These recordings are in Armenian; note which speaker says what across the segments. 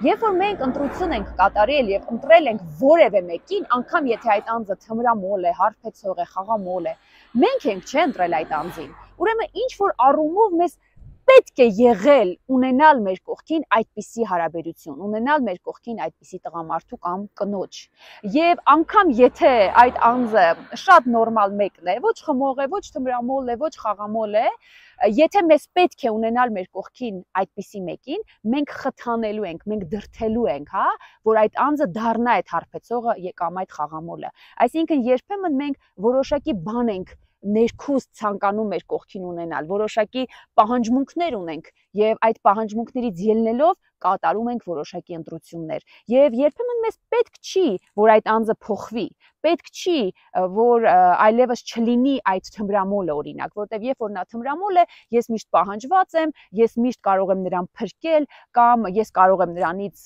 Speaker 1: Երբ որ մենք ընտրություն ենք կատարել եւ ընտրել ենք որևէ մեկին, անգամ եթե այդ անձը թմրամոլ է, հարբեցող է, խաղամոլ է, մենք ենք չէ ընտրել այդ անձին։ Ուրեմն ինչ որ առումով մեզ պետք է եղել ունենալ մեր կողքին այդպիսի հարաբերություն, ունենալ մեր կողքին այդպիսի տղամարդու կամ կնոջ։ Եվ անգամ եթե այդ անձը շատ նորմալ մեկն է, ոչ խմող է, ոչ թմրամոլ է, ոչ խաղամոլ է, եթե մեզ պետք է ունենալ մեր կողքին այդպիսի մեկին, մենք խթանելու ենք, մենք դրդելու ենք, հա, որ այդ անձը դառնա այդ հարբեցողը կամ այդ խաղամոլը։ Այսինքն երբեմն մենք որոշակի բան ենք ներքուստ ցանկանում մեր կողքին ունենալ, որոշակի պահանջմունքներ ունենք եւ այդ պահանջմունքներից ելնելով կատարում ենք որոշակի ընտրություններ եւ երբեմն մեզ պետք չի, որ այդ անձը փոխվի, պետք չի, որ այլևս չլինի այդ թմրամոլը օրինակ, որտեվ երբ որ նա թմրամոլ է, ես միշտ պահանջված եմ, ես միշտ կարող եմ նրան փրկել կամ ես կարող եմ նրանից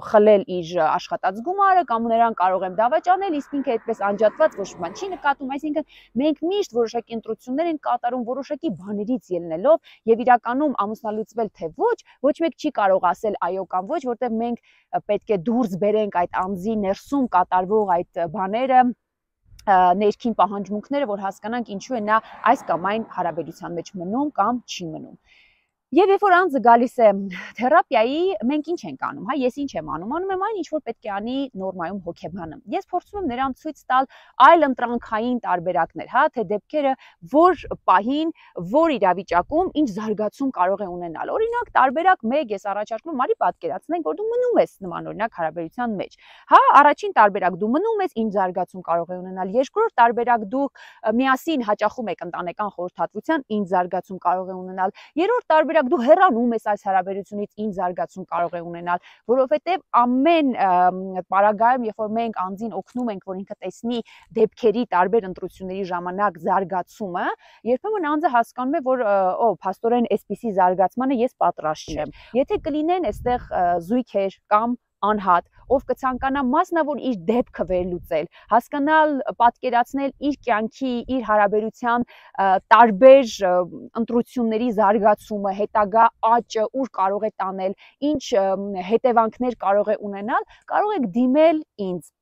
Speaker 1: խլել իր աշխատած գումարը կամ նրան կարող եմ դավաճանել, իսկ ինքը այդպես անջատված ոչ մի բան չի նկատում, այսինքն մենք միշտ որոշակի ընտրություններ ենք կատարում որոշակի բաներից ելնելով եւ իրականում ամուսնալուծվել թե ոչ մեկ չի կարող ասել այո կամ ոչ, որտեղ մենք պետք է դուրս բերենք այդ անձի ներսում կատարվող այդ բաները, ներքին պահանջմունքները, որ հասկանանք ինչու է նա այս կամ այն հարաբերության մեջ մնում կամ չի մնում։ Եվ երբ որ անձը գալիս է թերապիայի, մենք ինչ ենք անում, հա, ես ինչ եմ անում այն, ինչ որ պետք է անի նորմայում հոգեբանը։ Ես փորձում եմ նրան ցույց տալ այլ ընտրանքային տարբերակներ, հա, թե դեպքերը որ պահին, որ իրավիճակում ինչ զարգացում կարող է ունենալ։ Օրինակ, տարբերակ 1 ես առաջարկում եմ, արի պատկերացնենք, որ դու մնում ես նման օրինակ հարաբերության մեջ։ Հա, առաջին տարբերակ դու մնում ես, ինչ զարգացում կարող է ունենալ։ Երկրորդ տարբերակ դու միասին հաճախում եք ընտանեկան խորհրդատվության, ինչ զարգացում կարող է ունենալ։ Երրորդ տարբերակ դու հեռանում ես այս հարաբերությունից, ինչ զարգացում կարող է ունենալ, որովհետև ամեն պարագայում, երբ որ մենք անձին օգնում ենք, որ ինքը տեսնի դեպքերի տարբեր ընտրությունների ժամանակ զարգացումը, երբեմն անձը հասկանում է, որ փաստորեն այսպիսի զարգացմանը ես պատրաստ չեմ։ Եթե կլինեն այստեղ զույգեր կամ անհատ, ով կցանկանա մասնավոր իր դեպքը վերլուծել, հասկանալ, պատկերացնել իր կյանքի, իր հարաբերության տարբեր ընտրությունների զարգացումը, հետագա աճը, ուր կարող է տանել, ինչ հետևանքներ կարող է ունենալ, կարող եք դիմել ինձ։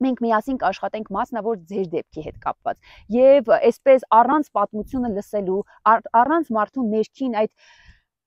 Speaker 1: Մենք միասին կաշխատենք մասնավոր ձեր դեպքի հետ կապված եւ այսպես առանց պատմությունը լսելու, առանց մարդու ներքին այդ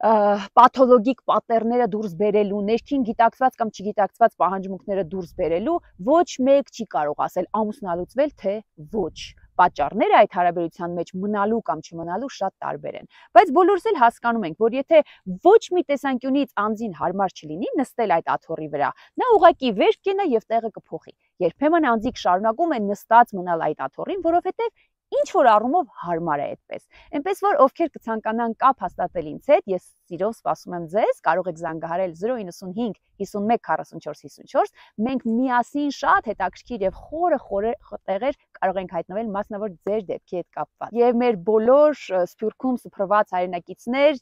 Speaker 1: պաթոլոգիկ պատեռները դուրս բերելու, ներքին գիտակցված կամ չգիտակցված պահանջմունքները դուրս բերելու, ոչ մեկ չի կարող ասել ամուսնալուծվել թե ոչ։ Պատճառները այդ հարաբերության մեջ մնալու կամ չմնալու շատ տարբեր են, բայց բոլորս էլ հասկանում ենք, որ եթե ոչ մի տեսանկյունից անձին հարմար չլինի նստել այդ աթոռի վրա, նա ուղղակի վեր կենա եւ տեղը կփոխի։ Երբեմն անձիկ շարունակում են նստած մնալ այդ աթոռին, որովհետեւ ինչ որ առումով հարմար է այդպես։ Այնպես որ ովքեր կցանկանան կապ հաստատել ինձ հետ, ես սիրով սպասում եմ ձեզ, կարող եք զանգահարել 095 51 44 54, մենք միասին շատ հետաքրքիր եւ խորը տեղեր կարող ենք հայտնվել մասնավոր ձեր դեպքի հետ կապված։ Եվ մեր բոլոր Սփյուռքում սփռված հայրենակիցներ,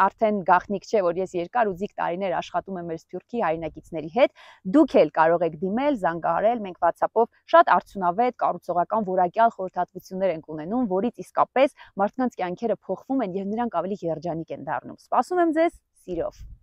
Speaker 1: արդեն գաղտնիք չէ, որ ես երկար ու ձիգ տարիներ աշխատում եմ մեր Սփյուռքի հայրենակիցների հետ, դուք էլ կարող եք դիմել, զանգահարել, մենք WhatsApp-ով շատ արդյունավետ, կառուցողական, որակյալ խորհրդատվություններ ենք ունենում, որից իսկապես մարդկանց կյանքերը փոխվում են եւ նրանք ավելի երջանիկ են դառնում։ Սպասում եմ ձեզ սիրով։